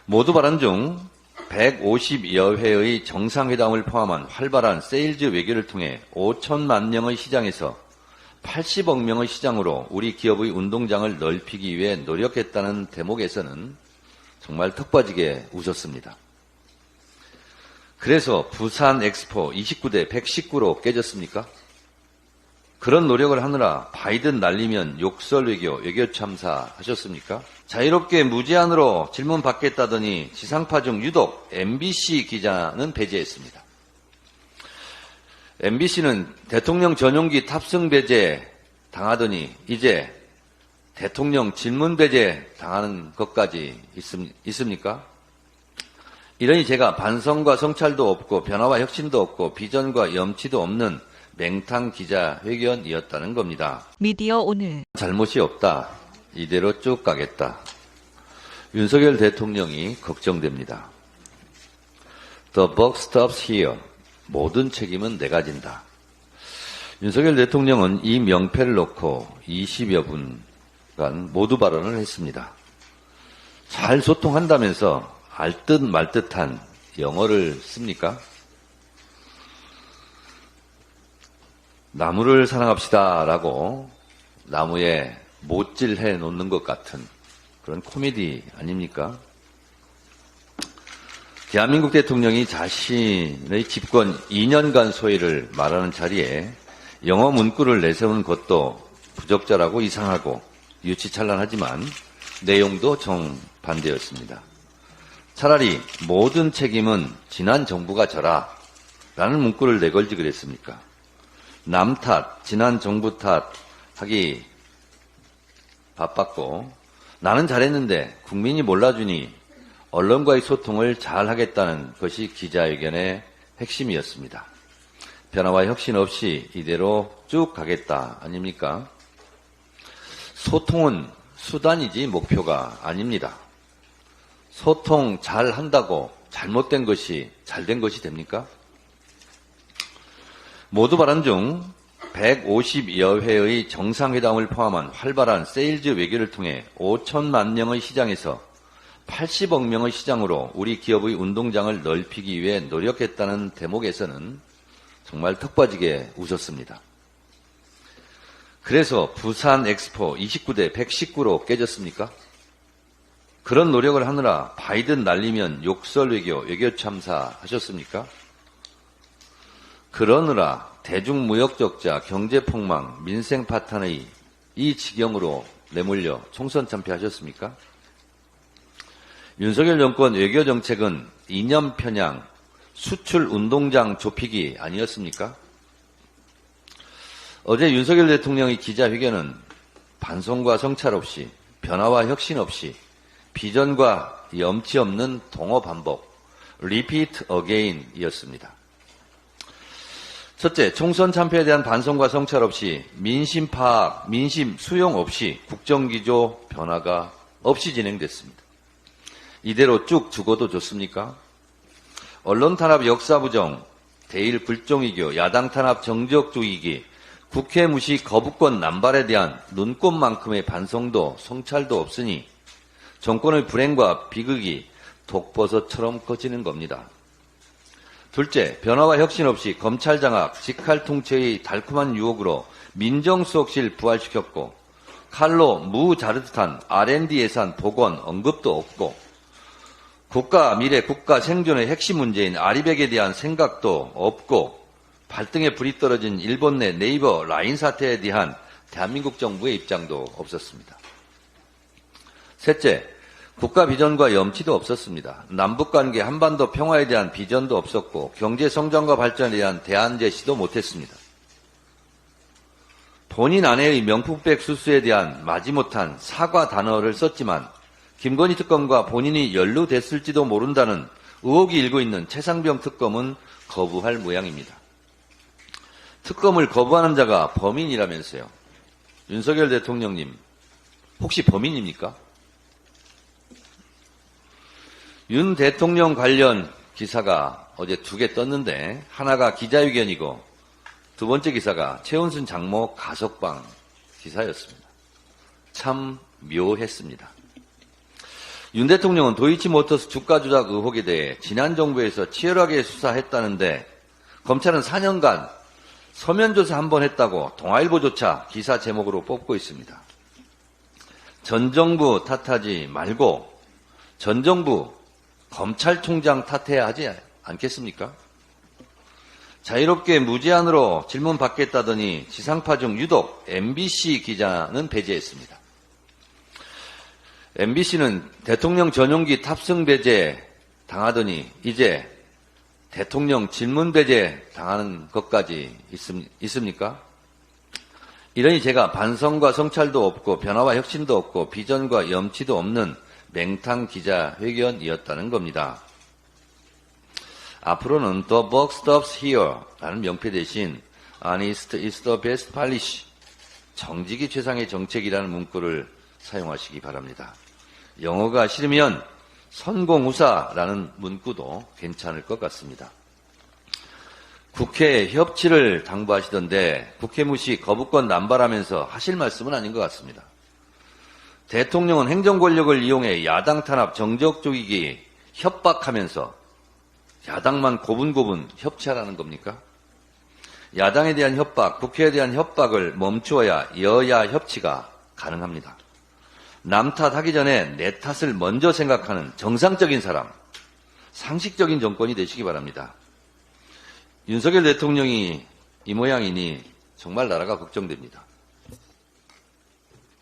모두 발언 중 150여 회의 정상회담을 포함한 활발한 세일즈 외교를 통해 5천만 명의 시장에서 80억 명의 시장으로 우리 기업의 운동장을 넓히기 위해 노력했다는 대목에서는 정말 턱 빠지게 웃었습니다. 그래서 부산 엑스포 29대 119로 깨졌습니까? 그런 노력을 하느라 바이든 날리면 욕설 외교 참사 하셨습니까? 자유롭게 무제한으로 질문 받겠다더니 지상파 중 유독 MBC 기자는 배제했습니다. MBC는 대통령 전용기 탑승 배제 당하더니 이제 대통령 질문 배제 당하는 것까지 있습니까? 이러니 제가 반성과 성찰도 없고 변화와 혁신도 없고 비전과 염치도 없는 맹탕 기자회견이었다는 겁니다. 미디어 오늘. 잘못이 없다. 이대로 쭉 가겠다. 윤석열 대통령이 걱정됩니다. The buck stops here. 모든 책임은 내가 진다. 윤석열 대통령은 이 명패를 놓고 20여 분간 모두 발언을 했습니다. 잘 소통한다면서 알듯 말듯한 영어를 씁니까? 나무를 사랑합시다라고 나무에 못질해 놓는 것 같은 그런 코미디 아닙니까? 대한민국 대통령이 자신의 집권 2년간 소회를 말하는 자리에 영어 문구를 내세우는 것도 부적절하고 이상하고 유치찬란하지만 내용도 정반대였습니다. 차라리 모든 책임은 지난 정부가 져라 라는 문구를 내걸지 그랬습니까? 남 탓, 지난 정부 탓 하기 바빴고 나는 잘했는데 국민이 몰라주니 언론과의 소통을 잘 하겠다는 것이 기자회견의 핵심이었습니다. 변화와 혁신 없이 이대로 쭉 가겠다 아닙니까? 소통은 수단이지 목표가 아닙니다. 소통 잘 한다고 잘못된 것이 잘된 것이 됩니까? 모두 발언 중 150여 회의 정상회담을 포함한 활발한 세일즈 외교를 통해 5천만 명의 시장에서 80억 명의 시장으로 우리 기업의 운동장을 넓히기 위해 노력했다는 대목에서는 정말 턱 빠지게 웃었습니다. 그래서 부산 엑스포 29대 119로 깨졌습니까? 그런 노력을 하느라 바이든 날리면 욕설 외교 참사 하셨습니까? 그러느라 대중무역적자, 경제폭망, 민생 파탄의 이 지경으로 내몰려 총선 참패하셨습니까? 윤석열 정권 외교정책은 이념 편향, 수출 운동장 좁히기 아니었습니까? 어제 윤석열 대통령의 기자회견은 반성과 성찰 없이 변화와 혁신 없이 비전과 염치 없는 동어 반복, repeat again이었습니다. 첫째, 총선 참패에 대한 반성과 성찰 없이 민심 파악, 민심 수용 없이 국정기조 변화가 없이 진행됐습니다. 이대로 쭉 두고도 좋습니까? 언론 탄압 역사 부정, 대일 불종이교, 야당 탄압 정적주의기, 국회 무시 거부권 남발에 대한 눈꽃만큼의 반성도 성찰도 없으니 정권의 불행과 비극이 독버섯처럼 커지는 겁니다. 둘째, 변화와 혁신 없이 검찰 장악, 직할 통치의 달콤한 유혹으로 민정수석실 부활시켰고 칼로 무 자르듯 한 R&D 예산 복원 언급도 없고 국가 미래, 국가 생존의 핵심 문제인 아리백에 대한 생각도 없고 발등에 불이 떨어진 일본 내 네이버 라인 사태에 대한 대한민국 정부의 입장도 없었습니다. 셋째, 국가 비전과 염치도 없었습니다. 남북관계 한반도 평화에 대한 비전도 없었고 경제 성장과 발전에 대한 대안 제시도 못했습니다. 본인 아내의 명품백 수수에 대한 마지못한 사과 단어를 썼지만 김건희 특검과 본인이 연루됐을지도 모른다는 의혹이 일고 있는 최상병 특검은 거부할 모양입니다. 특검을 거부하는 자가 범인이라면서요. 윤석열 대통령님, 혹시 범인입니까? 윤 대통령 관련 기사가 어제 2개 떴는데 하나가 기자회견이고 두 번째 기사가 최은순 장모 가석방 기사였습니다. 참 묘했습니다. 윤 대통령은 도이치모터스 주가 조작 의혹에 대해 지난 정부에서 치열하게 수사했다는데 검찰은 4년간 서면 조사 한 번 했다고 동아일보조차 기사 제목으로 뽑고 있습니다. 전 정부 탓하지 말고 전 정부 검찰총장 탓해야 하지 않겠습니까? 자유롭게 무제한으로 질문 받겠다더니 지상파 중 유독 MBC 기자는 배제했습니다. MBC는 대통령 전용기 탑승 배제 당하더니 이제 대통령 질문 배제 당하는 것까지 있습니까? 이러니 제가 반성과 성찰도 없고 변화와 혁신도 없고 비전과 염치도 없는 맹탕 기자회견이었다는 겁니다. 앞으로는 The buck stops here 라는 명패 대신 Honest is the best policy, 정직이 최상의 정책이라는 문구를 사용하시기 바랍니다. 영어가 싫으면 선공후사라는 문구도 괜찮을 것 같습니다. 국회 협치를 당부하시던데 국회 무시 거부권 남발하면서 하실 말씀은 아닌 것 같습니다. 대통령은 행정권력을 이용해 야당 탄압 정적 죽이기 협박하면서 야당만 고분고분 협치하라는 겁니까? 야당에 대한 협박, 국회에 대한 협박을 멈추어야 여야 협치가 가능합니다. 남 탓하기 전에 내 탓을 먼저 생각하는 정상적인 사람, 상식적인 정권이 되시기 바랍니다. 윤석열 대통령이 이 모양이니 정말 나라가 걱정됩니다.